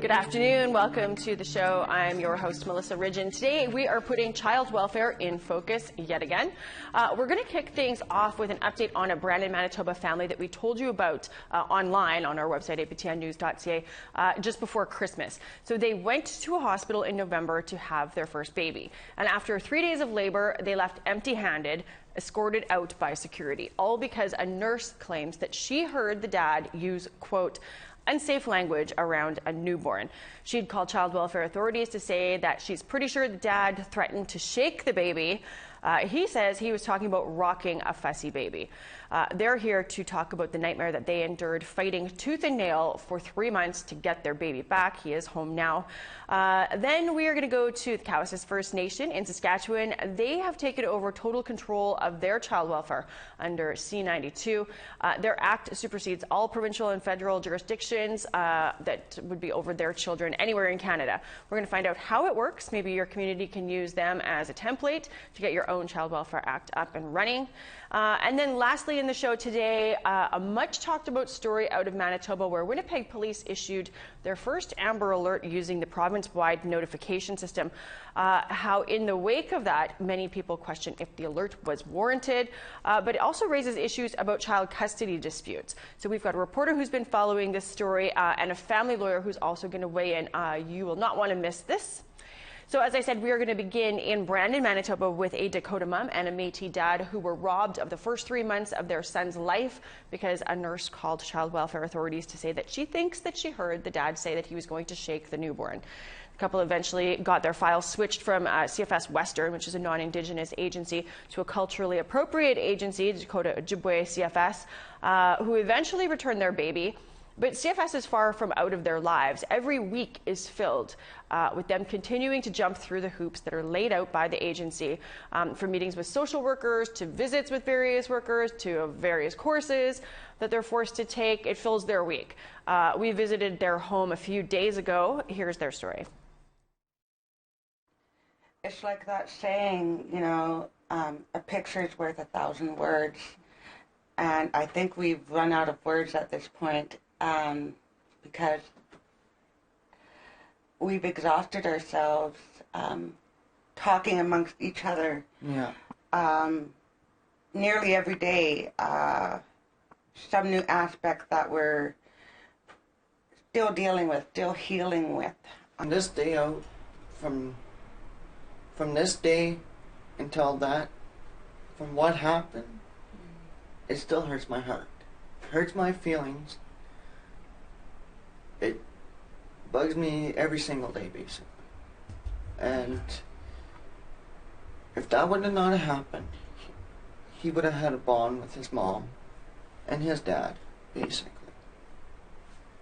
Good afternoon. Welcome to the show. I'm your host, Melissa Ridgen. Today, we are putting child welfare in focus yet again. We're going to kick things off with an update on a Brandon Manitoba family that we told you about online on our website, aptnnews.ca, just before Christmas. So they went to a hospital in November to have their first baby. And after 3 days of labor, they left empty-handed, escorted out by security, all because a nurse claims that she heard the dad use, quote, unsafe language around a newborn. She'd called child welfare authorities to say that she's pretty sure the dad threatened to shake the baby. He says he was talking about rocking a fussy baby. They're here to talk about the nightmare that they endured fighting tooth and nail for 3 months to get their baby back. He is home now. Then we are going to go to the Cowessess First Nation in Saskatchewan. They have taken over total control of their child welfare under C92. Their act supersedes all provincial and federal jurisdictions that would be over their children anywhere in Canada. We're going to find out how it works. Maybe your community can use them as a template to get your own Child Welfare Act up and running. And then lastly in the show today, a much talked about story out of Manitoba where Winnipeg police issued their first Amber Alert using the province-wide notification system. How in the wake of that, many people question if the alert was warranted, but it also raises issues about child custody disputes. So we've got a reporter who's been following this story and a family lawyer who's also going to weigh in. You will not want to miss this. So as I said, we are going to begin in Brandon, Manitoba with a Dakota mom and a Métis dad who were robbed of the first 3 months of their son's life because a nurse called child welfare authorities to say that she thinks that she heard the dad say that he was going to shake the newborn. The couple eventually got their files switched from CFS Western, which is a non-Indigenous agency, to a culturally appropriate agency, Dakota Ojibwe CFS, who eventually returned their baby. But CFS is far from out of their lives. Every week is filled with them continuing to jump through the hoops that are laid out by the agency, from meetings with social workers to visits with various workers to various courses that they're forced to take. It fills their week. We visited their home a few days ago. Here's their story. It's like that saying, you know, a picture's worth 1,000 words. And I think we've run out of words at this point. Because we've exhausted ourselves talking amongst each other. Yeah. Nearly every day, some new aspect that we're still dealing with, still healing with. On this day out, from this day until that, from what happened, it still hurts my heart. It hurts my feelings. It bugs me every single day, basically. And if that would have not happened, he would have had a bond with his mom and his dad, basically.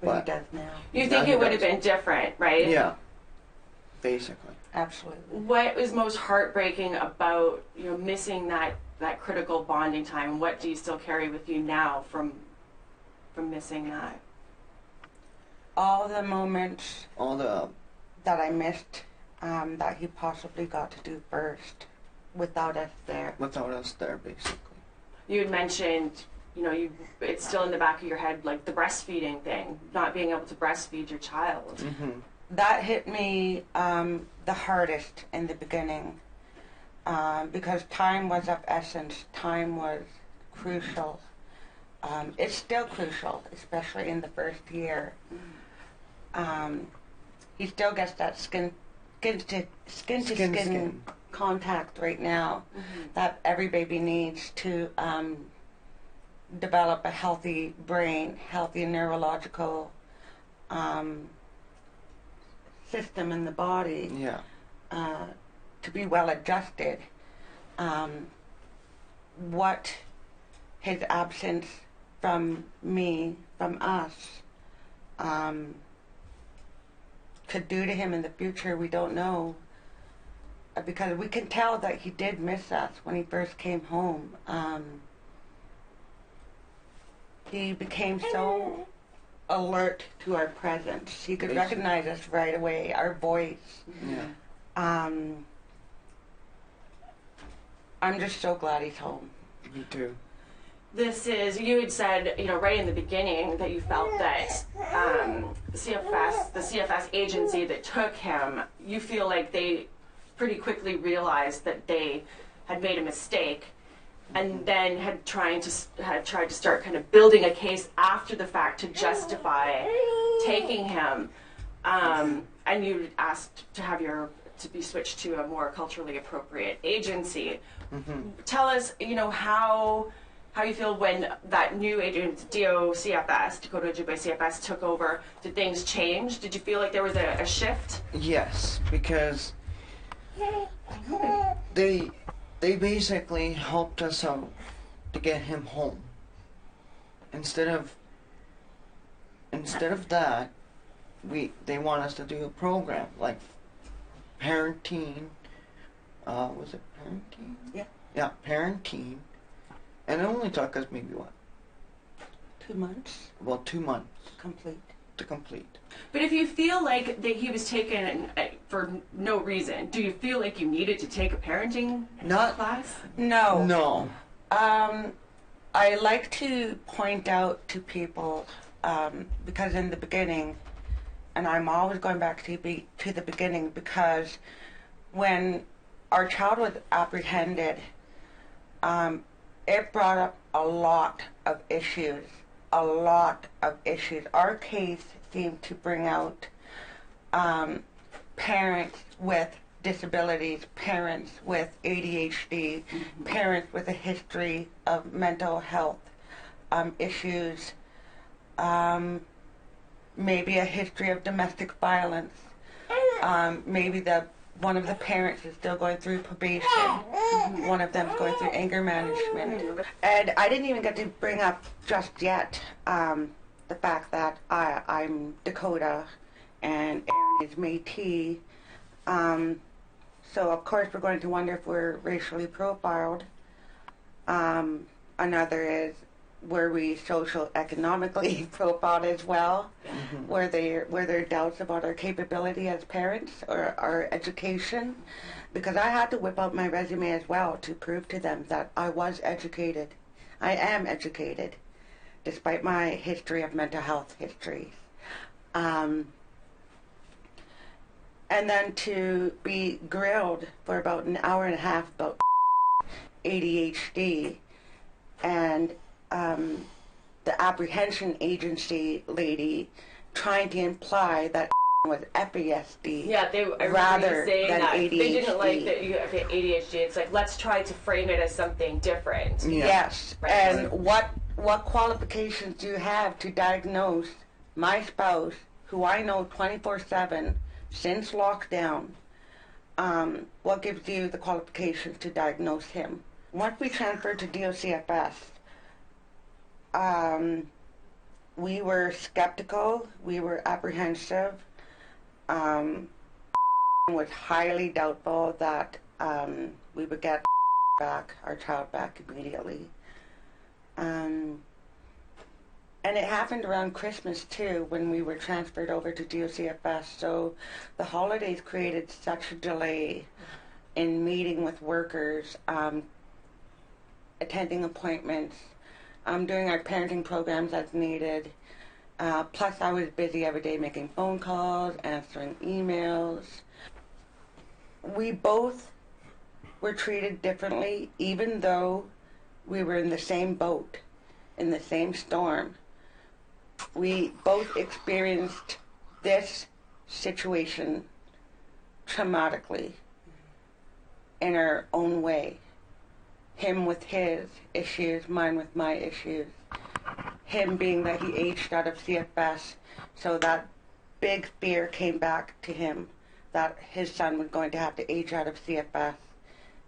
But he does now. You think it would have been different, right? Yeah, basically. Absolutely. What is most heartbreaking about, you know, missing that critical bonding time? And what do you still carry with you now from missing that? All the moments that I missed that he possibly got to do first without us there. Without us there, basically. You had mentioned, you know, it's still in the back of your head, like the breastfeeding thing, not being able to breastfeed your child. Mm-hmm. That hit me the hardest in the beginning because time was of essence. Time was crucial. It's still crucial, especially in the first year. He still gets that skin to skin contact right now that every baby needs to develop a healthy brain, healthy neurological system in the body. Yeah. To be well adjusted. What his absence from me, from us, could do to him in the future, we don't know. Because we can tell that he did miss us when he first came home. He became so alert to our presence. He could recognize us right away, our voice. Yeah. I'm just so glad he's home. Me too. this is, you had said, right in the beginning that you felt that the CFS agency that took him, you feel like they pretty quickly realized that they had made a mistake, and then had tried to start kind of building a case after the fact to justify taking him, and you asked to be switched to a more culturally appropriate agency. Tell us, how you feel when that new agent, DOCFS, Dakota Ojibwe CFS, took over. Did things change? Did you feel like there was a shift? Yes, because they basically helped us out to get him home. Instead of that, they want us to do a program like parenting. Was it parenting? Yeah. Yeah, parenting. And it only took us maybe 2 months. Well, 2 months To complete. But if you feel like that he was taken for no reason, do you feel like you needed to take a parenting class? No. No. I like to point out to people, because in the beginning, and I'm always going back to the beginning, because when our child was apprehended, it brought up a lot of issues. Our case seemed to bring out parents with disabilities, parents with ADHD, parents with a history of mental health issues, maybe a history of domestic violence, maybe one of the parents is still going through probation. One of them is going through anger management. And I didn't even get to bring up just yet the fact that I'm Dakota and Aaron is Métis. So of course we're going to wonder if we're racially profiled. Another is, were we economically profiled as well? Were there doubts about our capability as parents or our education? Because I had to whip out my resume as well to prove to them that I was educated. I am educated, despite my history of mental health histories. And then to be grilled for about an hour and a half about ADHD, and the apprehension agency lady trying to imply that was FASD rather than ADHD. They didn't like that you have ADHD. It's like, let's try to frame it as something different. Yeah. Yes, Right. and what qualifications do you have to diagnose my spouse, who I know 24/7 since lockdown? What gives you the qualifications to diagnose him? Once we transferred to DOCFS, we were skeptical, we were apprehensive, was highly doubtful that we would get our child back immediately. And it happened around Christmas too, when we were transferred over to DOCFS, so the holidays created such a delay in meeting with workers, attending appointments, doing our parenting programs as needed. Plus I was busy every day making phone calls, answering emails. We both were treated differently, even though we were in the same boat, in the same storm. We both experienced this situation traumatically in our own way. Him with his issues, mine with my issues. Him being that he aged out of CFS, so that big fear came back to him that his son was going to have to age out of CFS.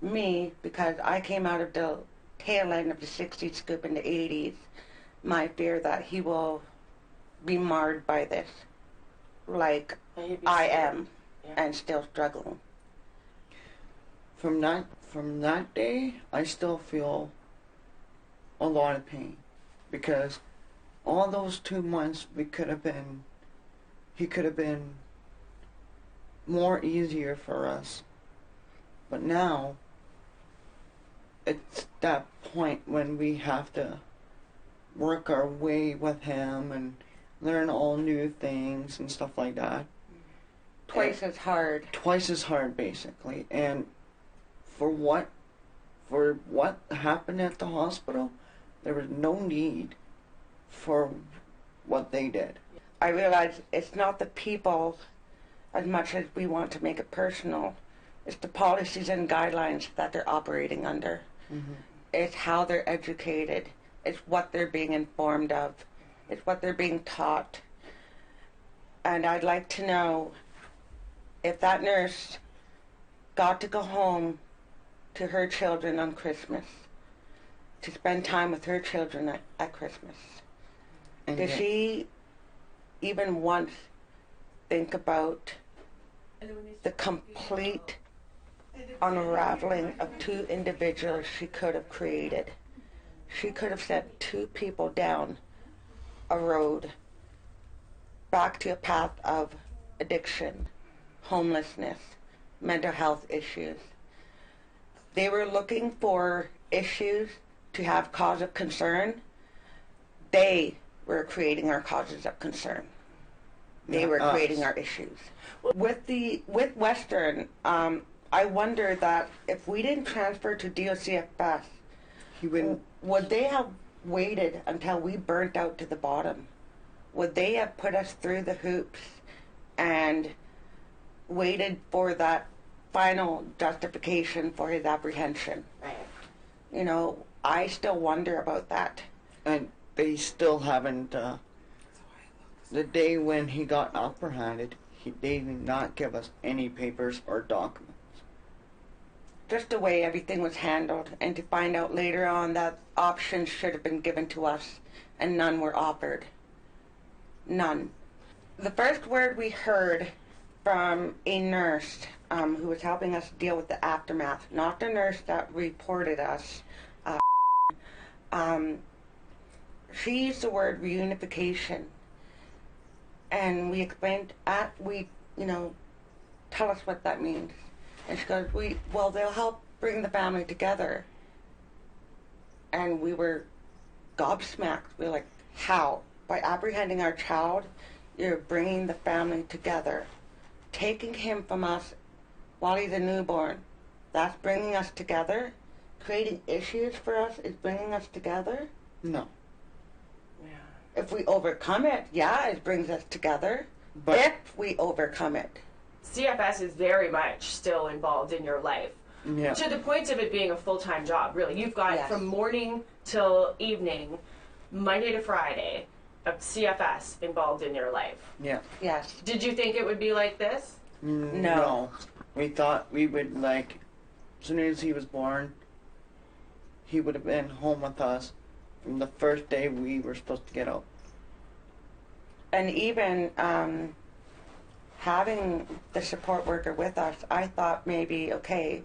Me, because I came out of the tail end of the 60s scoop in the 80s, my fear that he will be marred by this, like I am, and still struggling. From that day, I still feel a lot of pain, because all those 2 months he could have been more easier for us. But now, it's that point when we have to work our way with him and learn all new things and stuff like that. Twice as hard. Twice as hard, basically. And for what happened at the hospital, there was no need for what they did. I realize it's not the people as much as we want to make it personal. It's the policies and guidelines that they're operating under. Mm-hmm. It's how they're educated. It's what they're being informed of. It's what they're being taught. And I'd like to know if that nurse got to go home to her children on Christmas, to spend time with her children at Christmas. And Did she even once think about the complete unraveling of two individuals she could have created? She could have sent two people down a road back to a path of addiction, homelessness, mental health issues. They were looking for issues to have cause of concern. They were creating our causes of concern. They were creating our issues. With Western, I wonder that if we didn't transfer to DOCFS, would they have waited until we burnt out to the bottom? Would they have put us through the hoops and waited for that final justification for his apprehension? Right. You know, I still wonder about that. And they still haven't, the day when he got apprehended, they did not give us any papers or documents. Just the way everything was handled, and to find out later on that options should have been given to us and none were offered. None. The first word we heard from a nurse who was helping us deal with the aftermath, not the nurse that reported us, she used the word reunification, and we explained tell us what that means. And she goes, they'll help bring the family together. And we were gobsmacked. We were like, how? By apprehending our child, you're bringing the family together. Taking him from us while he's a newborn, that's bringing us together? Creating issues for us is bringing us together? No. Yeah. If we overcome it, it brings us together. But if we overcome it. CFS is very much still involved in your life. Yeah. To the point of it being a full-time job, really. You've got from morning till evening, Monday to Friday, a CFS involved in your life. Yeah. Yes. Did you think it would be like this? No. We thought we would, as soon as he was born, he would have been home with us from the first day we were supposed to get out. And even having the support worker with us, I thought maybe,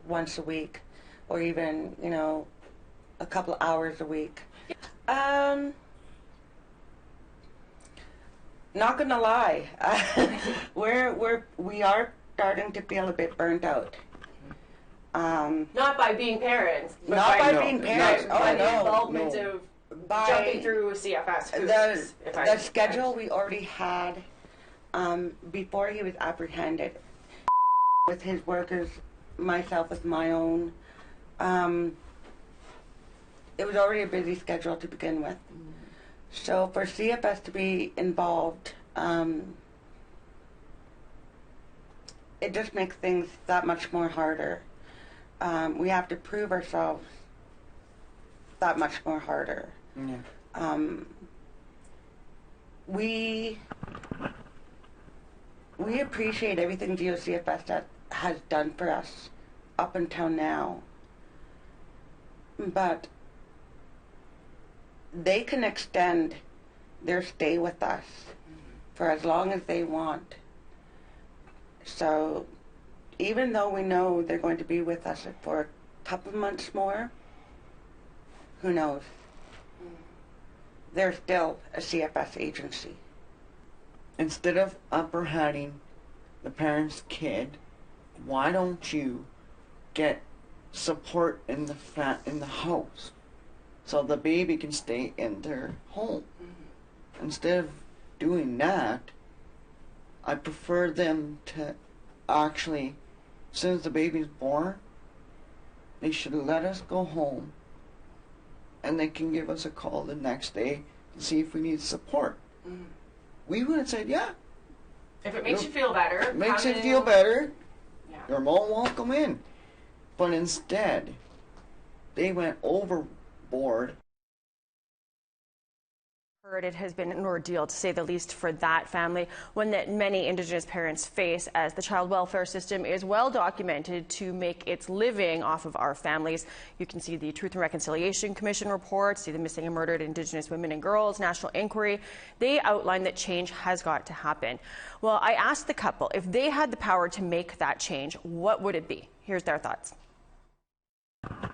once a week, or even, a couple hours a week. Not gonna lie, we are starting to feel a bit burnt out. Not by being parents, but not by no, being parents. not- by the no. involvement no. of By jumping through CFS hoops. the schedule we already had before he was apprehended, with his workers, myself with my own. It was already a busy schedule to begin with. So for CFS to be involved, it just makes things that much more harder. We have to prove ourselves that much more harder. Yeah. We appreciate everything DOCFS has done for us up until now, but they can extend their stay with us for as long as they want. So even though we know they're going to be with us for a couple of months more, who knows? They're still a CFS agency. Instead of apprehending the parent's kid, why don't you get support in the house? so the baby can stay in their home. Instead of doing that, I prefer them to actually, as soon as the baby's born, they should let us go home, and they can give us a call the next day to see if we need support. We would have said, yeah. If it makes you feel better. Makes you feel better, yeah. You're more welcome in. But instead, they went overboard. It has been an ordeal, to say the least, for that family, one that many Indigenous parents face, as the child welfare system is well documented to make its living off of our families. You can see the Truth and Reconciliation Commission report, see the Missing and Murdered Indigenous Women and Girls National Inquiry. They outline that change has got to happen. Well, I asked the couple if they had the power to make that change, what would it be? Here's their thoughts.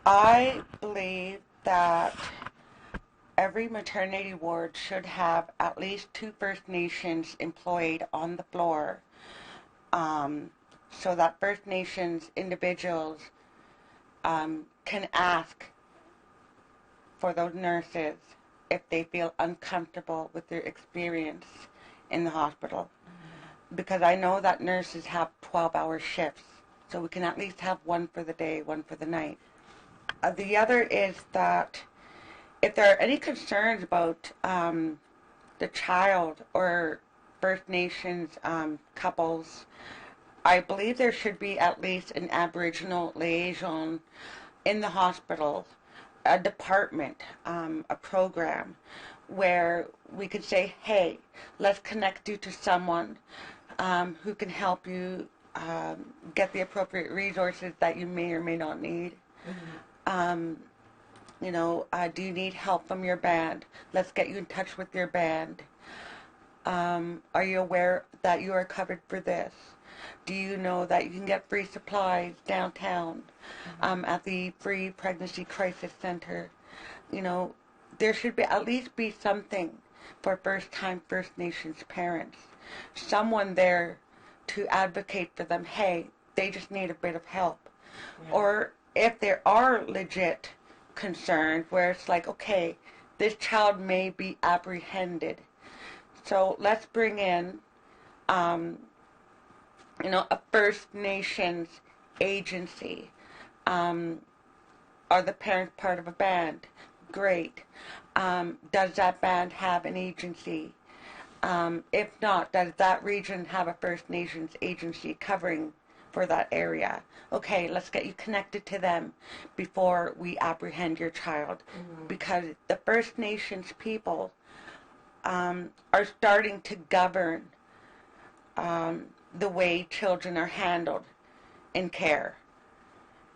I believe that every maternity ward should have at least 2 First Nations employed on the floor, so that First Nations individuals can ask for those nurses if they feel uncomfortable with their experience in the hospital. Because I know that nurses have 12-hour shifts, so we can at least have one for the day, one for the night. The other is that if there are any concerns about the child or First Nations couples, I believe there should be at least an Aboriginal liaison in the hospital, a department, a program where we could say, hey, let's connect you to someone who can help you get the appropriate resources that you may or may not need. You know, do you need help from your band? Let's get you in touch with your band. Are you aware that you are covered for this? Do you know that you can get free supplies downtown at the Free Pregnancy Crisis Center? You know, there should be at least be something for first-time First Nations parents. Someone there to advocate for them. Hey, they just need a bit of help. Yeah. Or if there are legit concerned where it's like, okay, this child may be apprehended, so let's bring in you know, a First Nations agency. Are the parents part of a band? Great. Does that band have an agency? If not, does that region have a First Nations agency covering for that area? Okay, let's get you connected to them before we apprehend your child. Because the First Nations people are starting to govern the way children are handled in care.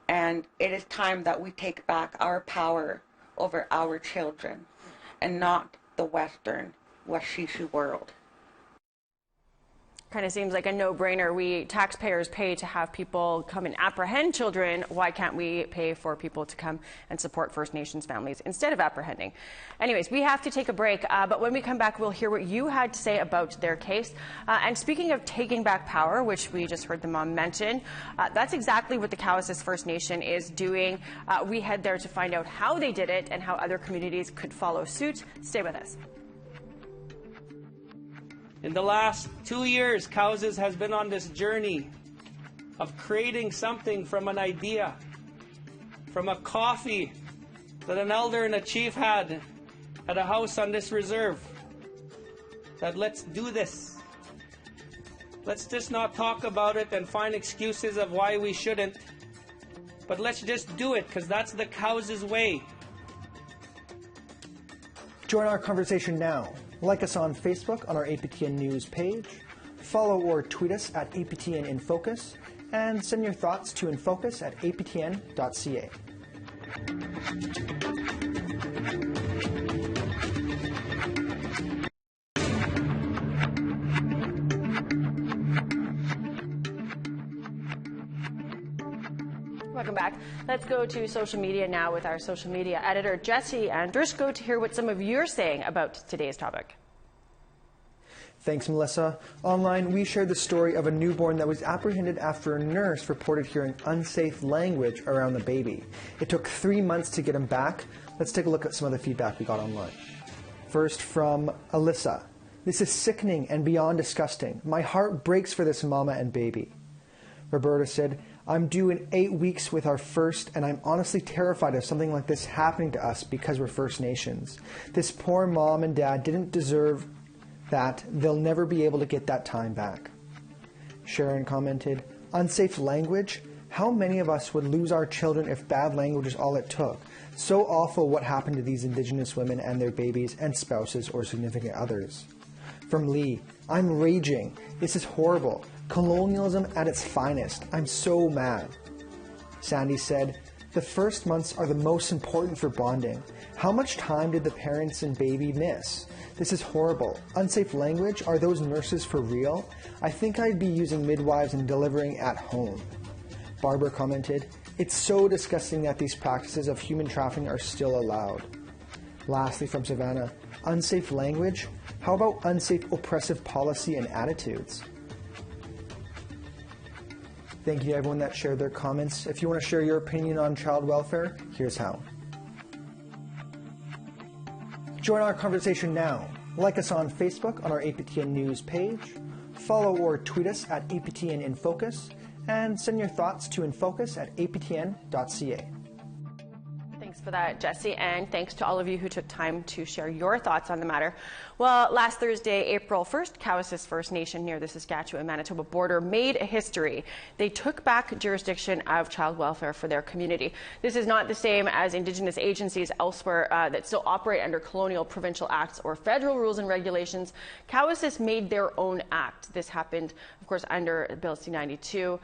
And it is time that we take back our power over our children and not the Western Washishu world. Kind of seems like a no-brainer. We taxpayers pay to have people come and apprehend children. Why can't we pay for people to come and support First Nations families instead of apprehending? Anyways, we have to take a break, but when we come back, we'll hear what you had to say about their case. And speaking of taking back power, which we just heard the mom mention, that's exactly what the Cowessess First Nation is doing. We head there to find out how they did it and how other communities could follow suit. Stay with us. In the last 2 years, Cowessess has been on this journey of creating something from an idea, from a coffee that an elder and a chief had at a house on this reserve. That let's do this. Let's just not talk about it and find excuses of why we shouldn't, but let's just do it, because that's the Cowessess way. Join our conversation now. Like us on Facebook on our APTN News page, follow or tweet us at APTN InFocus, and send your thoughts to infocus@aptn.ca. Welcome back. Let's go to social media now with our social media editor, Jesse Andrushko, to hear what some of you are saying about today's topic. Thanks, Melissa. Online, we shared the story of a newborn that was apprehended after a nurse reported hearing unsafe language around the baby. It took 3 months to get him back. Let's take a look at some of the feedback we got online. First, from Alyssa. This is sickening and beyond disgusting. My heart breaks for this mama and baby. Roberta said, I'm due in 8 weeks with our first, and I'm honestly terrified of something like this happening to us because we're First Nations. This poor mom and dad didn't deserve that. They'll never be able to get that time back. Sharon commented, unsafe language? How many of us would lose our children if bad language is all it took? So awful what happened to these Indigenous women and their babies and spouses or significant others. From Lee, I'm raging. This is horrible. Colonialism at its finest. I'm so mad. Sandy said, the first months are the most important for bonding. How much time did the parents and baby miss? This is horrible. Unsafe language? Are those nurses for real? I think I'd be using midwives and delivering at home. Barbara commented, it's so disgusting that these practices of human trafficking are still allowed. Lastly, from Savannah, unsafe language? How about unsafe oppressive policy and attitudes? Thank you to everyone that shared their comments. If you want to share your opinion on child welfare, here's how. Join our conversation now. Like us on Facebook on our APTN News page. Follow or tweet us at APTN InFocus. And send your thoughts to infocus@aptn.ca. Thanks for that, Jesse, and thanks to all of you who took time to share your thoughts on the matter. Well, last Thursday, April 1st, Cowessess First Nation near the Saskatchewan-Manitoba border made a history. They took back jurisdiction of child welfare for their community. This is not the same as Indigenous agencies elsewhere that still operate under colonial provincial acts or federal rules and regulations. Cowessess made their own act. This happened, of course, under Bill C-92,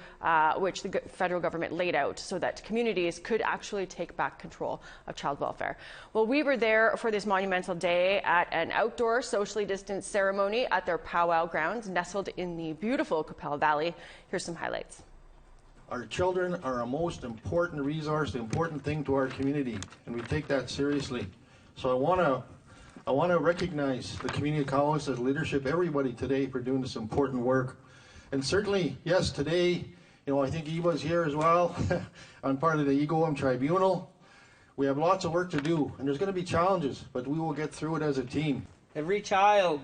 which the federal government laid out so that communities could actually take back control of child welfare. Well, we were there for this monumental day at an outdoor, socially distanced ceremony at their powwow grounds nestled in the beautiful Qu'Appelle Valley. Here's some highlights. Our children are a most important resource, the important thing to our community, and we take that seriously. So I want to recognize the community of Cowessess leadership, everybody today for doing this important work. And certainly, yes, today, I think Eva's here as well on part of the EGOM tribunal. We have lots of work to do, and there's going to be challenges, but we will get through it as a team. Every child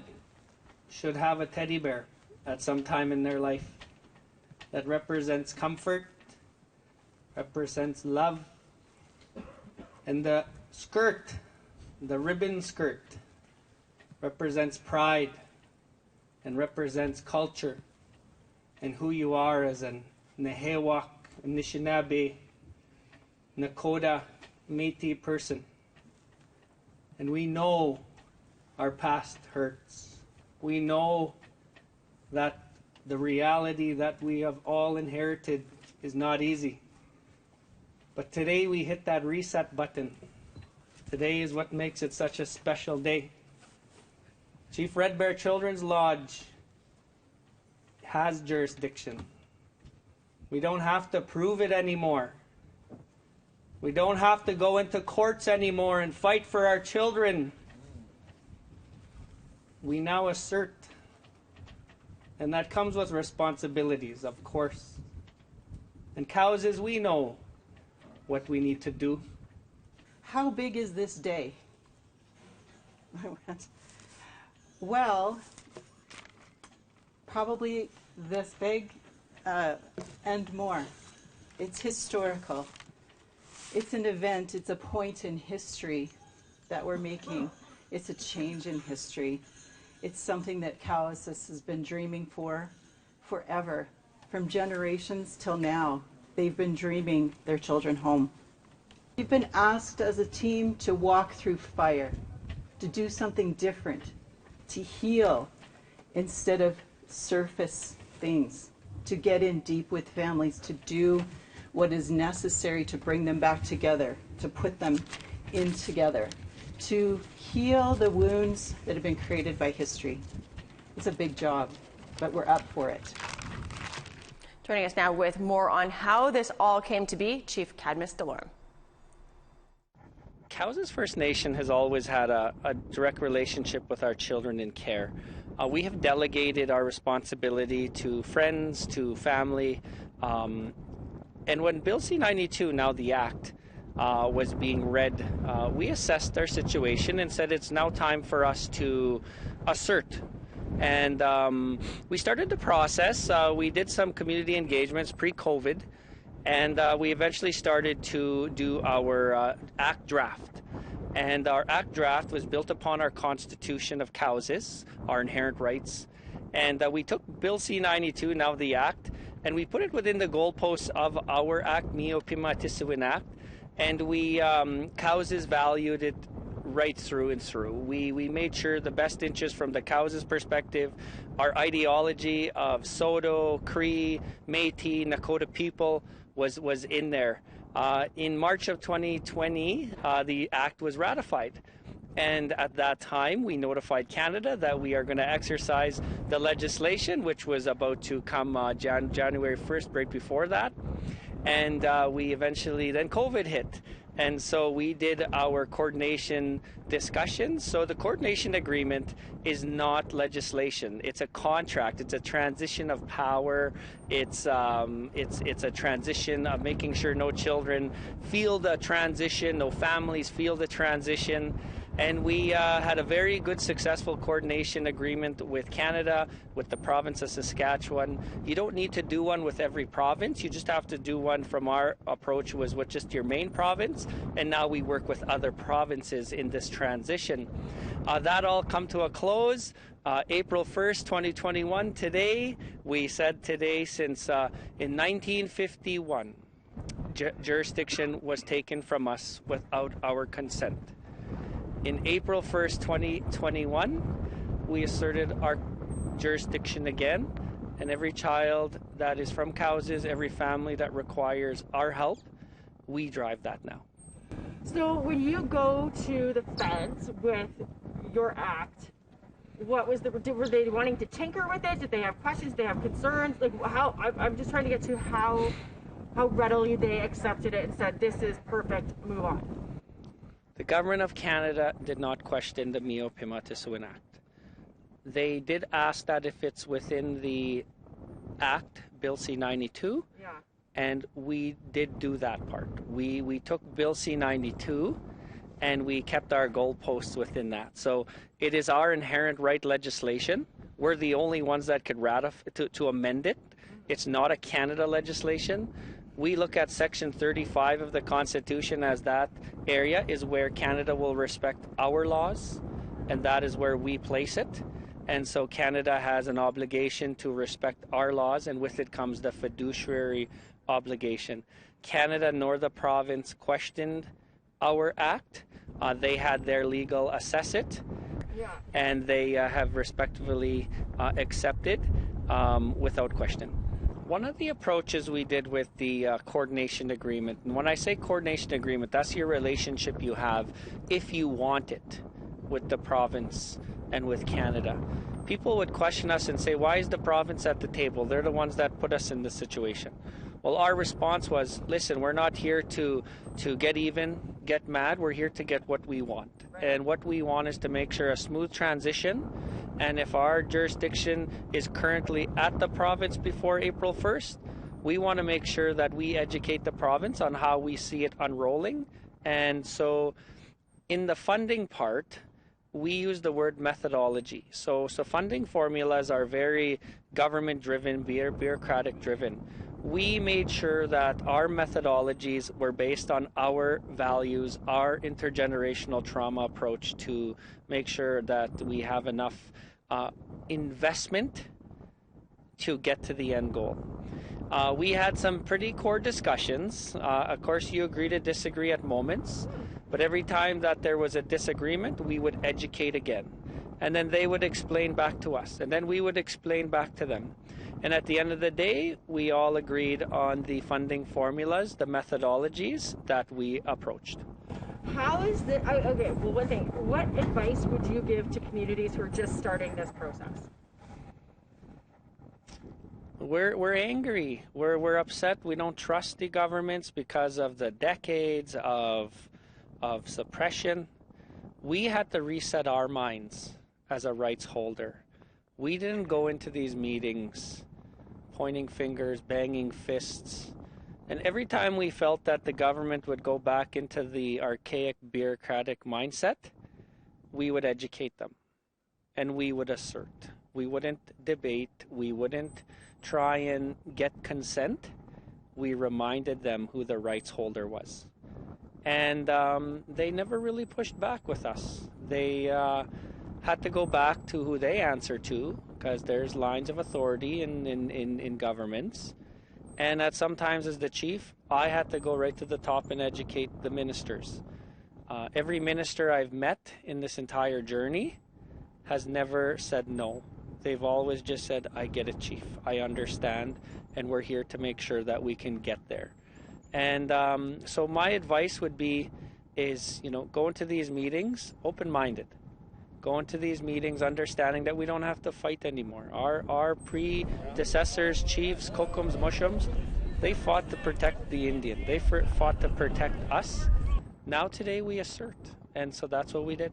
should have a teddy bear at some time in their life that represents comfort, represents love, and the skirt, the ribbon skirt, represents pride and represents culture and who you are as an Nehewak, Anishinaabe, Nakota, Métis person. And we know our past hurts. We know that the reality that we have all inherited is not easy. But today we hit that reset button. Today is what makes it such a special day. Chief Redbear Children's Lodge has jurisdiction. We don't have to prove it anymore. We don't have to go into courts anymore and fight for our children. We now assert. And that comes with responsibilities, of course. And Cowessess, we know what we need to do. How big is this day? Well, probably this big and more. It's historical. It's an event, it's a point in history that we're making. It's a change in history. It's something that Cowessess has been dreaming for forever. From generations till now, they've been dreaming their children home. We've been asked as a team to walk through fire, to do something different, to heal instead of surface things, to get in deep with families, to do what is necessary to bring them back together, to put them in together, to heal the wounds that have been created by history. It's a big job, but we're up for it. Joining us now with more on how this all came to be, Chief Cadmus DeLorme. Cowessess First Nation has always had a direct relationship with our children in care. we have delegated our responsibility to friends, to family, and when Bill C-92, now the Act, was being read, we assessed our situation and said it's now time for us to assert. And we started the process. We did some community engagements pre-COVID, and we eventually started to do our Act draft. And our Act draft was built upon our Constitution of Causes, our inherent rights. And we took Bill C-92, now the Act, and we put it within the goalposts of our Act, Mio Pima Tisuin Act, and we, Causes valued it right through and through. We made sure the best interest from the Causes perspective, our ideology of Soto, Cree, Métis, Nakota people was in there. In March of 2020, the Act was ratified. And at that time, we notified Canada that we are going to exercise the legislation, which was about to come January 1st, right before that. And we eventually, then COVID hit. And so we did our coordination discussions. So the coordination agreement is not legislation. It's a contract. It's a transition of power. It's a transition of making sure no children feel the transition, no families feel the transition. And we had a very good, successful coordination agreement with Canada, with the province of Saskatchewan. You don't need to do one with every province. You just have to do one. From our approach was with just your main province. And now we work with other provinces in this transition. That all come to a close. April 1st, 2021, today, we said today since in 1951, jurisdiction was taken from us without our consent. In April 1st, 2021, we asserted our jurisdiction again, and every child that is from Causes, every family that requires our help, we drive that now. So when you go to the feds with your Act, what was were they wanting to tinker with it? Did they have questions? Did they have concerns? Like how? I'm just trying to get to how readily they accepted it and said, this is perfect, move on. The Government of Canada did not question the Mio Pima Tisuin Act. They did ask that if it's within the Act, Bill C-92, and we did do that part. We took Bill C-92 and we kept our goalposts within that. So it is our inherent right legislation. We're the only ones that could ratify to amend it. It's not a Canada legislation. We look at Section 35 of the Constitution as that area is where Canada will respect our laws, and that is where we place it. And so Canada has an obligation to respect our laws, and with it comes the fiduciary obligation. Canada nor the province questioned our Act. They had their legal assess it, and they have respectfully accepted without question. One of the approaches we did with the coordination agreement, and when I say coordination agreement, that's your relationship you have if you want it with the province and with Canada. People would question us and say, why is the province at the table? They're the ones that put us in this situation. Well, our response was, listen, we're not here to get even, get mad. We're here to get what we want. Right. And what we want is to make sure a smooth transition. And if our jurisdiction is currently at the province before April 1st, we want to make sure that we educate the province on how we see it unrolling. And so in the funding part, we use the word methodology. So funding formulas are very government-driven, bureaucratic-driven. We made sure that our methodologies were based on our values, our intergenerational trauma approach to make sure that we have enough investment to get to the end goal. We had some pretty core discussions. Of course, you agree to disagree at moments, but every time that there was a disagreement, we would educate again. And then they would explain back to us, and then we would explain back to them. And at the end of the day, we all agreed on the funding formulas, the methodologies that we approached. How is the, okay, well, one thing, what advice would you give to communities who are just starting this process? We're angry. We're upset. We don't trust the governments because of the decades of suppression. We had to reset our minds as a rights holder. We didn't go into these meetings pointing fingers, banging fists. And every time we felt that the government would go back into the archaic bureaucratic mindset, we would educate them and we would assert. We wouldn't debate. We wouldn't try and get consent. We reminded them who the rights holder was. And they never really pushed back with us. They had to go back to who they answer to, because there's lines of authority in governments. And that sometimes as the chief, I had to go right to the top and educate the ministers. Every minister I've met in this entire journey has never said no. They've always just said, I get it, chief. I understand. And we're here to make sure that we can get there. And so my advice would be is, go into these meetings open-minded. Go into these meetings understanding that we don't have to fight anymore. Our predecessors, chiefs, kokums, mushums, they fought to protect the Indian. They fought to protect us. Now today we assert. And so that's what we did.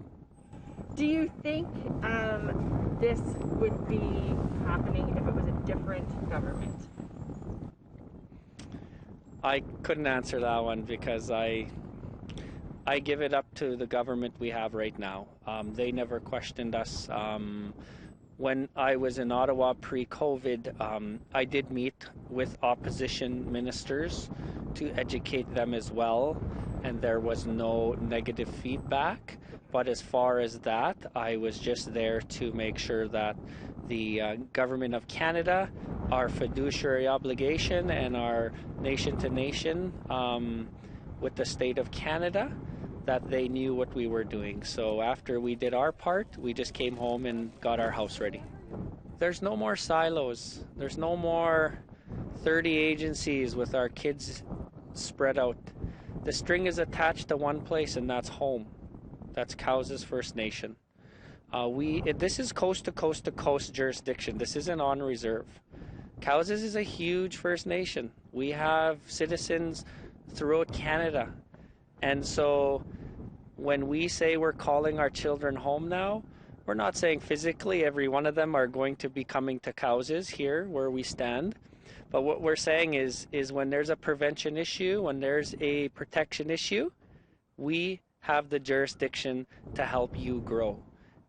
Do you think this would be happening if it was a different government? I couldn't answer that one because I give it up to the government we have right now. They never questioned us. When I was in Ottawa pre-COVID, I did meet with opposition ministers to educate them as well, and there was no negative feedback. But as far as that, I was just there to make sure that the Government of Canada, our fiduciary obligation, and our nation-to-nation with the state of Canada, that they knew what we were doing. So after we did our part, we just came home and got our house ready. There's no more silos. There's no more 30 agencies with our kids spread out. The string is attached to one place, and that's home. That's Cowes First Nation. This is coast to coast to coast jurisdiction. This isn't on reserve. Cowes is a huge First Nation. We have citizens throughout Canada. And so when we say we're calling our children home now, we're not saying physically every one of them are going to be coming to Cowes here where we stand. But what we're saying is when there's a prevention issue, when there's a protection issue, we have the jurisdiction to help you grow.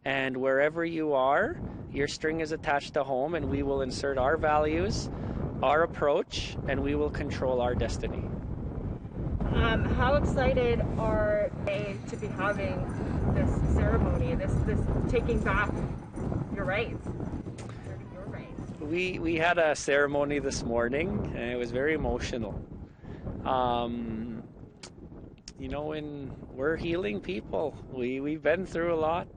And wherever you are, your string is attached to home, and we will insert our values, our approach, and we will control our destiny. How excited are they to be having this ceremony, this taking back your rights? Your rights? We had a ceremony this morning, and it was very emotional. And we're healing people. We've been through a lot,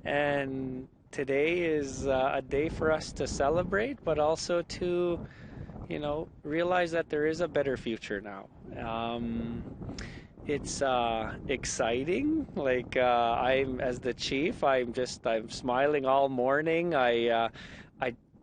and today is a day for us to celebrate, but also to, realize that there is a better future now. It's exciting. Like I'm as the chief, I'm smiling all morning. I'm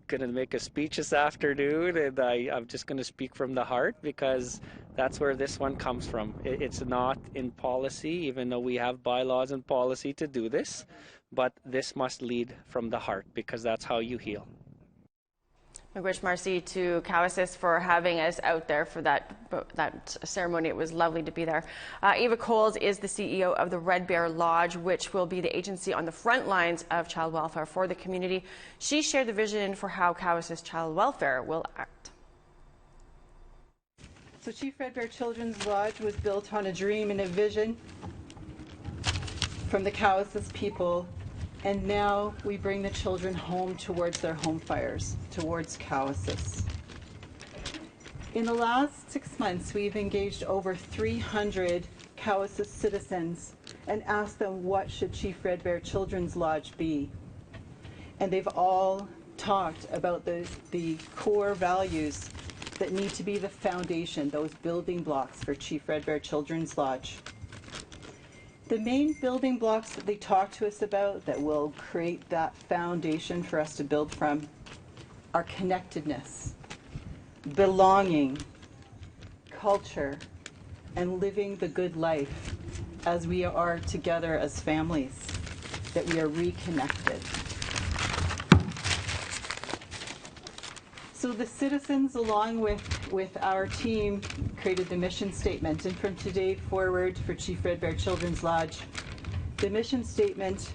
gonna make a speech this afternoon, and I'm just gonna speak from the heart because that's where this one comes from. It's not in policy, even though we have bylaws and policy to do this, but this must lead from the heart because that's how you heal. Miigwech Marcy to Cowes for having us out there for that ceremony. It was lovely to be there. Eva Coles is the CEO of the Redbear Lodge, which will be the agency on the front lines of child welfare for the community. She shared the vision for how Cowes child welfare will act. So Chief Redbear Children's Lodge was built on a dream and a vision from the Cowes people. And now we bring the children home towards their home fires, towards Cowes. In the last 6 months, we've engaged over 300 Cowes citizens and asked them what should Chief Redbear Children's Lodge be. And they've all talked about the core values that need to be the foundation, those building blocks for Chief Redbear Children's Lodge. The main building blocks that they talk to us about that will create that foundation for us to build from are connectedness, belonging, culture, and living the good life as we are together as families, that we are reconnected. So the citizens, along with our team, created the mission statement. And from today forward, for Chief Redbear Children's Lodge, the mission statement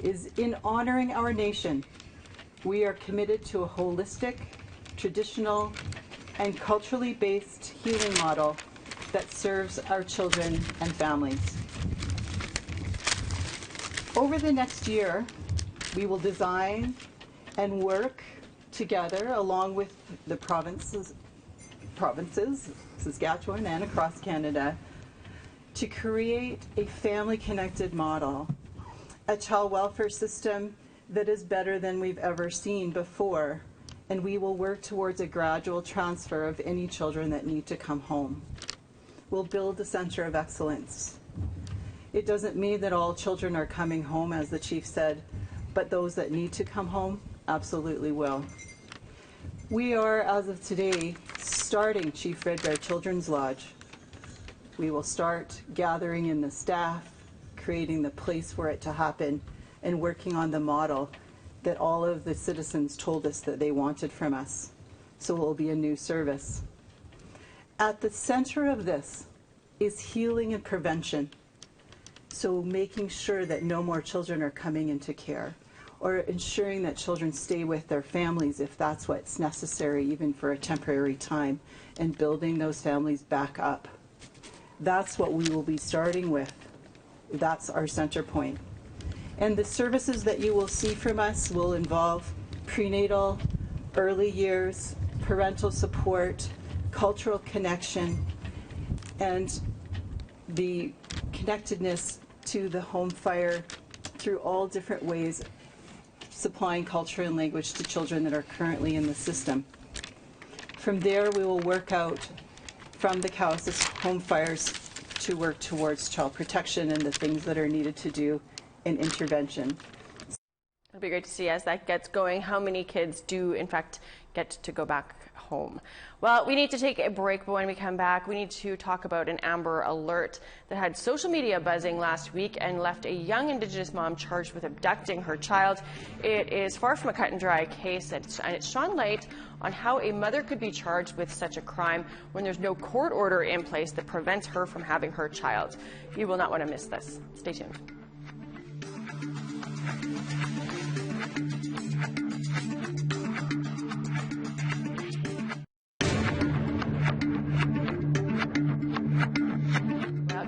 is, in honoring our nation, we are committed to a holistic, traditional, and culturally based healing model that serves our children and families. Over the next year, we will design and work together along with the provinces, Saskatchewan and across Canada, to create a family-connected model, a child welfare system that is better than we've ever seen before, and we will work towards a gradual transfer of any children that need to come home. We'll build a center of excellence. It doesn't mean that all children are coming home, as the chief said, but those that need to come home absolutely will. We are, as of today, starting Chief Redbear Children's Lodge. We will start gathering in the staff, creating the place for it to happen, and working on the model that all of the citizens told us that they wanted from us. So it will be a new service. At the center of this is healing and prevention. So making sure that no more children are coming into care, or ensuring that children stay with their families if that's what's necessary, even for a temporary time, and building those families back up. That's what we will be starting with. That's our center point. And the services that you will see from us will involve prenatal, early years, parental support, cultural connection, and the connectedness to the home fire through all different ways, supplying culture and language to children that are currently in the system. From there, we will work out from the Cowessess home fires to work towards child protection and the things that are needed to do in intervention. It'll be great to see as that gets going how many kids do, in fact, get to go back home. Well, we need to take a break, but when we come back, we need to talk about an Amber Alert that had social media buzzing last week and left a young Indigenous mom charged with abducting her child. It is far from a cut and dry case, and it shone light on how a mother could be charged with such a crime when there's no court order in place that prevents her from having her child. You will not want to miss this. Stay tuned.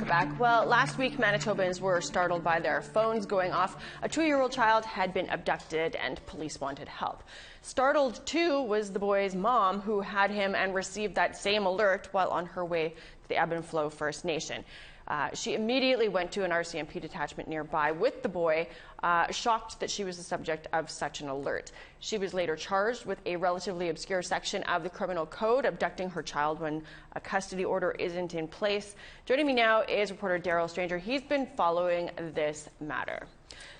Back. Well, last week Manitobans were startled by their phones going off. A 2-year-old child had been abducted and police wanted help. Startled too was the boy's mom, who had him and received that same alert while on her way to the Ebb and Flow First Nation. She immediately went to an RCMP detachment nearby with the boy, shocked that she was the subject of such an alert. She was later charged with a relatively obscure section of the criminal code, abducting her child when a custody order isn't in place. Joining me now is reporter Daryl Stranger. He's been following this matter.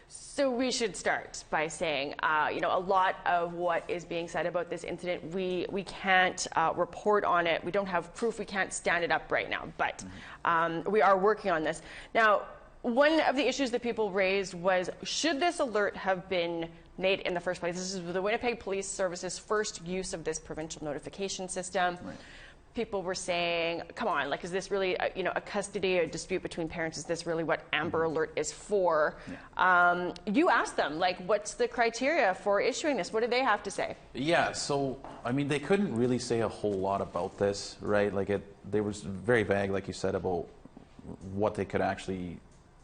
So we should start by saying, a lot of what is being said about this incident, we can't report on it. We don't have proof. We can't stand it up right now, but we are working on this. Now, one of the issues that people raised was, should this alert have been made in the first place? This is the Winnipeg Police Service's first use of this provincial notification system. Right. People were saying, come on, like, is this really, a custody, a dispute between parents? Is this really what Amber Alert is for? Yeah. You asked them, like, what's the criteria for issuing this? What did they have to say? Yeah, so, they couldn't really say a whole lot about this, right? Like, they were very vague, like you said, about what they could actually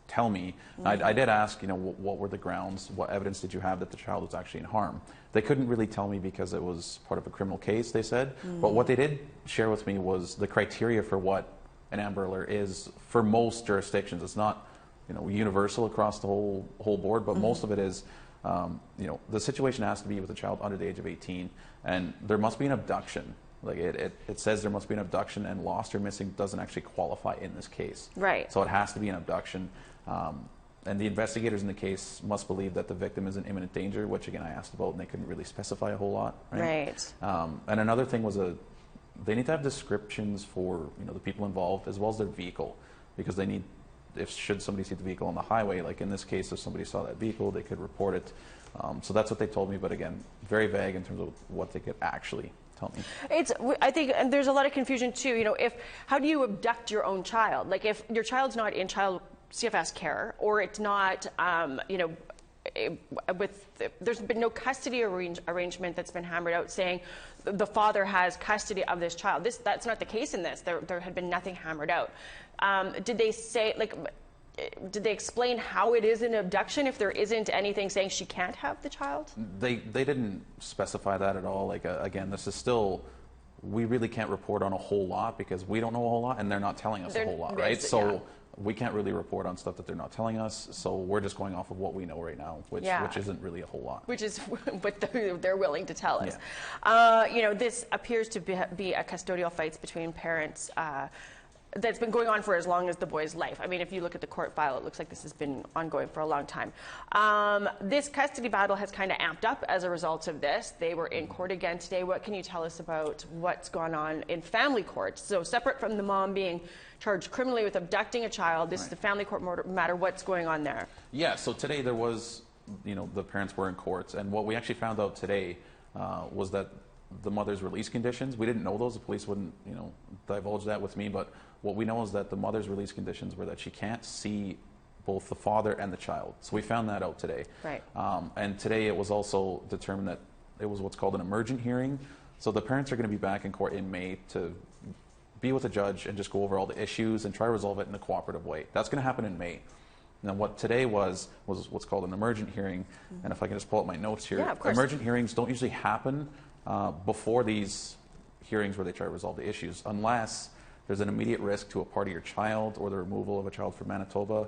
tell me. Mm-hmm. I did ask, what were the grounds? What evidence did you have that the child was actually in harm? They couldn't really tell me because it was part of a criminal case, they said. Mm-hmm. But what they did share with me was the criteria for what an Amber Alert is for most jurisdictions. It's not, universal across the whole board, but mm-hmm. most of it is, the situation has to be with a child under the age of 18, and there must be an abduction. Like it says there must be an abduction, and lost or missing doesn't actually qualify in this case. Right. So it has to be an abduction. And the investigators in the case must believe that the victim is in imminent danger, which again I asked about, and they couldn't really specify a whole lot. Right. And another thing was they need to have descriptions for the people involved as well as their vehicle, because they need, should somebody see the vehicle on the highway, like in this case, if somebody saw that vehicle, they could report it. So that's what they told me, but again, very vague in terms of what they could actually tell me. I think, and there's a lot of confusion too. You know, how do you abduct your own child? Like if your child's not in child CFS care, or it's not, you know, there's been no custody arrangement that's been hammered out saying the father has custody of this child. That's not the case in this. There had been nothing hammered out. Did they say, like, did they explain how it is an abduction if there isn't anything saying she can't have the child? They didn't specify that at all. Like, again, this is still, we really can't report on a whole lot because we don't know a whole lot and they're not telling us a whole lot, right? So we can't really report on stuff that they're not telling us. So we're just going off of what we know right now, which isn't really a whole lot. Which is what they're willing to tell us. You know, this appears to be a custodial fight between parents that's been going on for as long as the boy's life. I mean, if you look at the court file, it looks like this has been ongoing for a long time. This custody battle has kind of amped up as a result of this. They were in court again today. What can you tell us about what's gone on in family court? So separate from the mom being charged criminally with abducting a child, this is the family court matter. What's going on there? Yeah, so today there was, you know, the parents were in court, and what we actually found out today was that the mother's release conditions, we didn't know those. The police wouldn't, you know, divulge that with me, but what we know is that the mother's release conditions were that she can't see both the father and the child. So we found that out today. Right. And today it was also determined that it was what's called an emergent hearing. So the parents are going to be back in court in May to be with the judge and just go over all the issues and try to resolve it in a cooperative way. That's going to happen in May. Now, what today was what's called an emergent hearing. And if I can just pull up my notes here. Yeah, of course. Emergent hearings don't usually happen before these hearings where they try to resolve the issues, unless there's an immediate risk to a part of your child, or the removal of a child from Manitoba,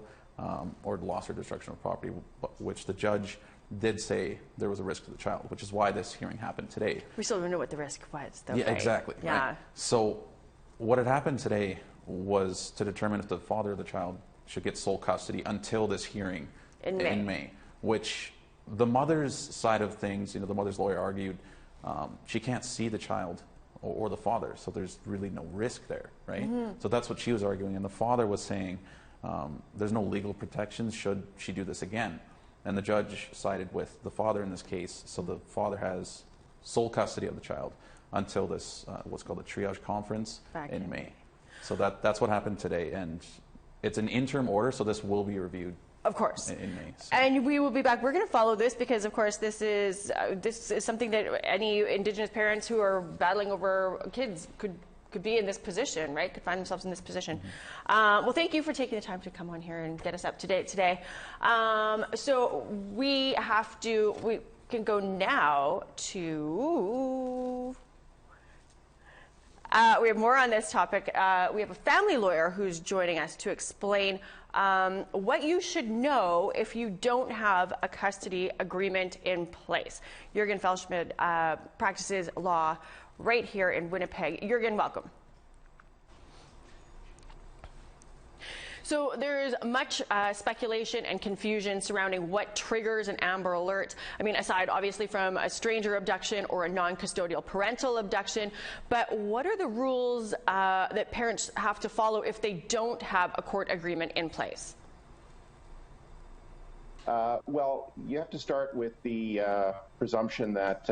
or the loss or destruction of property, which the judge did say there was a risk to the child, which is why this hearing happened today. We still don't know what the risk was, though. Yeah, right? exactly. Yeah. Right? So what had happened today was to determine if the father of the child should get sole custody until this hearing in May, which the mother's side of things, you know, the mother's lawyer argued she can't see the child or the father, so there's really no risk there, right? So that's what she was arguing, and the father was saying there's no legal protections should she do this again. And the judge sided with the father in this case, so the father has sole custody of the child until this, what's called a triage conference in May. So that's what happened today, and it's an interim order, so this will be reviewed. Of course. In May. So. And we will be back. We're going to follow this because, of course, this is something that any Indigenous parents who are battling over kids could be in this position, right? Could find themselves in this position. Well, thank you for taking the time to come on here and get us up to date today. So we can go now to... we have more on this topic. We have a family lawyer who's joining us to explain what you should know if you don't have a custody agreement in place. Jürgen Feldschmidt practices law right here in Winnipeg. Jürgen, welcome. So there's much speculation and confusion surrounding what triggers an Amber Alert. I mean, aside obviously from a stranger abduction or a non-custodial parental abduction, but what are the rules that parents have to follow if they don't have a court agreement in place? Well, you have to start with the presumption that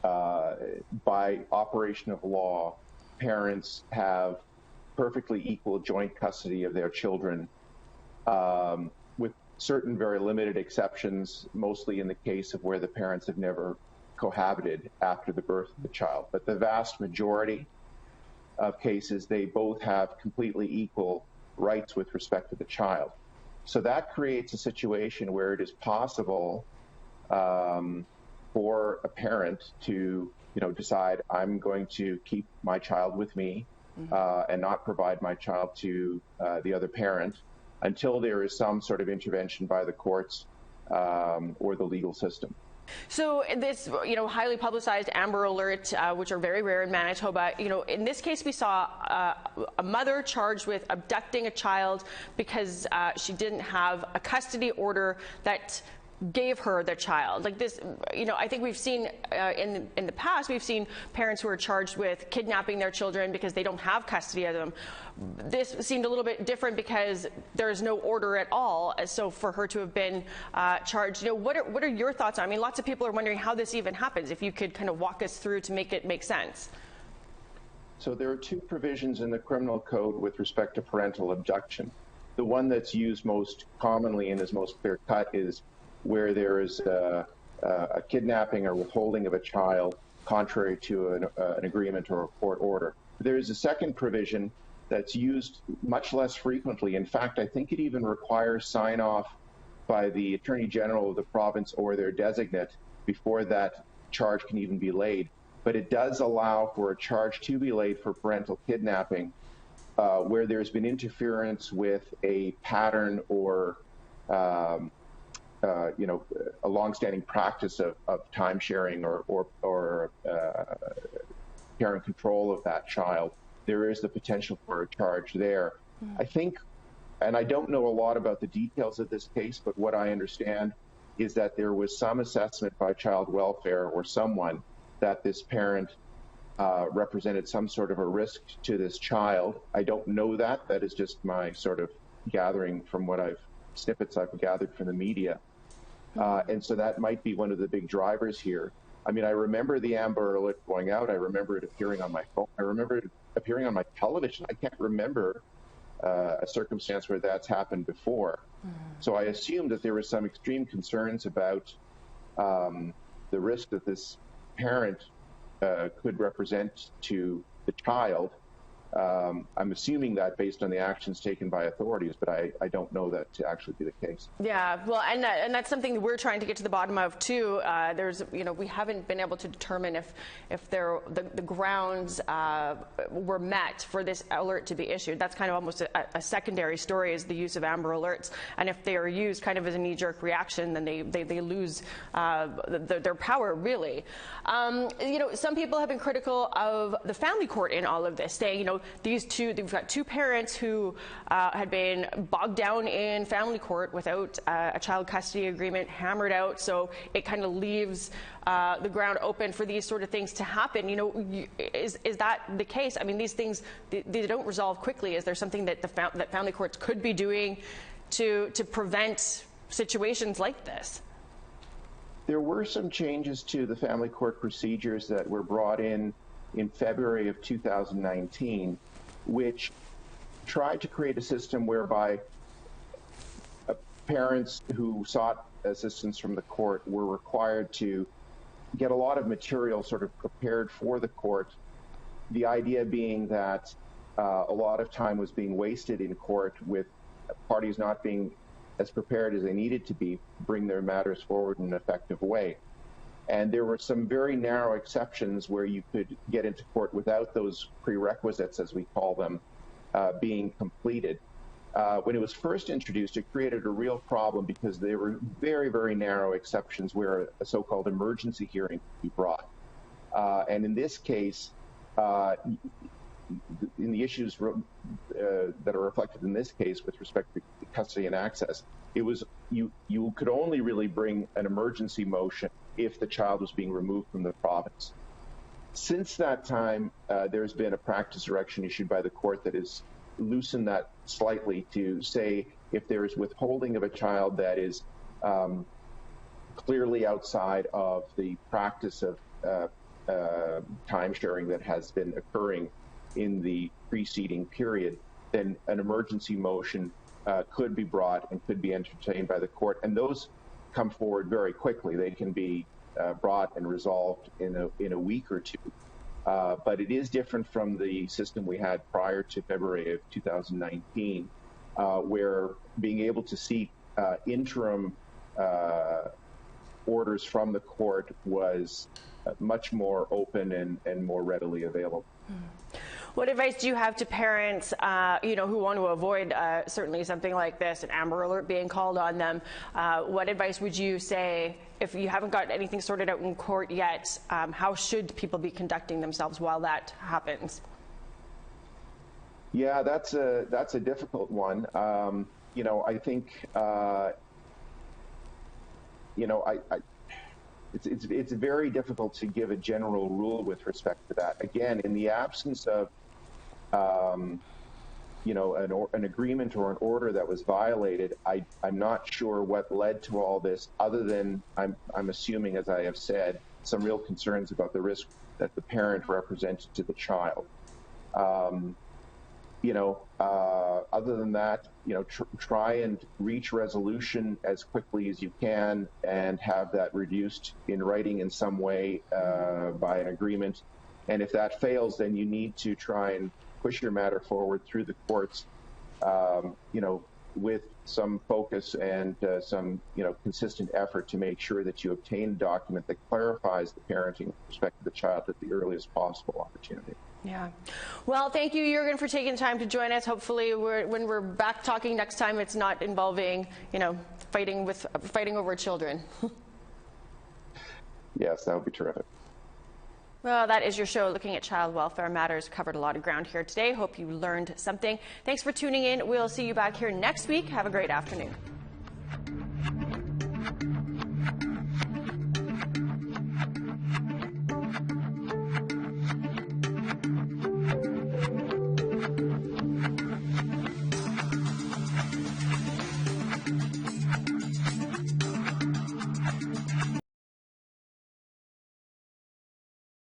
by operation of law, parents have perfectly equal joint custody of their children, with certain very limited exceptions, mostly in the case of where the parents have never cohabited after the birth of the child. But the vast majority of cases, they both have completely equal rights with respect to the child. So that creates a situation where it is possible for a parent to, decide, I'm going to keep my child with me, and not provide my child to the other parent until there is some sort of intervention by the courts or the legal system. So this, highly publicized Amber Alert, which are very rare in Manitoba, in this case we saw a mother charged with abducting a child because she didn't have a custody order that gave her the child. Like this, I think we've seen in the past, we've seen parents who are charged with kidnapping their children because they don't have custody of them. This seemed a little bit different because there's no order at all. So for her to have been charged, what are your thoughts on? I mean, lots of people are wondering how this even happens. If you could kind of walk us through to make it make sense. So there are two provisions in the criminal code with respect to parental abduction. The one that's used most commonly and is most clear cut is where there is a kidnapping or withholding of a child contrary to an agreement or a court order. There is a second provision that's used much less frequently. In fact, I think it even requires sign-off by the Attorney General of the province or their designate before that charge can even be laid. But it does allow for a charge to be laid for parental kidnapping where there's been interference with a pattern or a longstanding practice of time sharing or parent control of that child. There is the potential for a charge there. I think, and I don't know a lot about the details of this case, but what I understand is that there was some assessment by child welfare or someone that this parent represented some sort of a risk to this child. I don't know that. That is just my sort of gathering from snippets I've gathered from the media. And so that might be one of the big drivers here. I mean, I remember the Amber Alert going out. I remember it appearing on my phone. I remember it appearing on my television. I can't remember a circumstance where that's happened before. So I assumed that there were some extreme concerns about the risk that this parent could represent to the child. I'm assuming that based on the actions taken by authorities, but I don't know that to actually be the case. Yeah, well, and that's something that we're trying to get to the bottom of too. We haven't been able to determine if the grounds were met for this alert to be issued. That's kind of almost a secondary story, is the use of Amber Alerts, and if they are used kind of as a knee-jerk reaction, then they lose their power, really. Some people have been critical of the family court in all of this, saying, we've got two parents who had been bogged down in family court without a child custody agreement hammered out, so it kind of leaves the ground open for these sort of things to happen. Is that the case? I mean, these things, they don't resolve quickly. Is there something that that family courts could be doing to prevent situations like this? There were some changes to the family court procedures that were brought in February of 2019, which tried to create a system whereby parents who sought assistance from the court were required to get a lot of material sort of prepared for the court. The idea being that a lot of time was being wasted in court with parties not being as prepared as they needed to be to bring their matters forward in an effective way. And there were some very narrow exceptions where you could get into court without those prerequisites, as we call them, being completed. When it was first introduced, it created a real problem because there were very, very narrow exceptions where a so-called emergency hearing could be brought. And in this case, in the issues that are reflected in this case with respect to custody and access, it was you could only really bring an emergency motion if the child was being removed from the province. Since that time, there's been a practice direction issued by the court that has loosened that slightly to say if there is withholding of a child that is clearly outside of the practice of time sharing that has been occurring in the preceding period, then an emergency motion could be brought and could be entertained by the court. And those come forward very quickly. They can be brought and resolved in a week or two. But it is different from the system we had prior to February of 2019, where being able to seek interim orders from the court was much more open and more readily available. What advice do you have to parents, who want to avoid certainly something like this, an Amber Alert being called on them? What advice would you say if you haven't got anything sorted out in court yet? How should people be conducting themselves while that happens? Yeah, that's a difficult one. I think it's very difficult to give a general rule with respect to that. Again, in the absence of an agreement or an order that was violated, I'm not sure what led to all this, other than I'm assuming, as I have said, some real concerns about the risk that the parent represented to the child. Other than that, try and reach resolution as quickly as you can and have that reduced in writing in some way by an agreement. And if that fails, then you need to try and push your matter forward through the courts, with some focus and some, consistent effort to make sure that you obtain a document that clarifies the parenting with respect to the child at the earliest possible opportunity. Yeah. Well, thank you, Jürgen, for taking time to join us. Hopefully, when we're back talking next time, it's not involving, fighting over children. Yes, that would be terrific. Well, that is your show looking at child welfare matters. Covered a lot of ground here today. Hope you learned something. Thanks for tuning in. We'll see you back here next week. Have a great afternoon.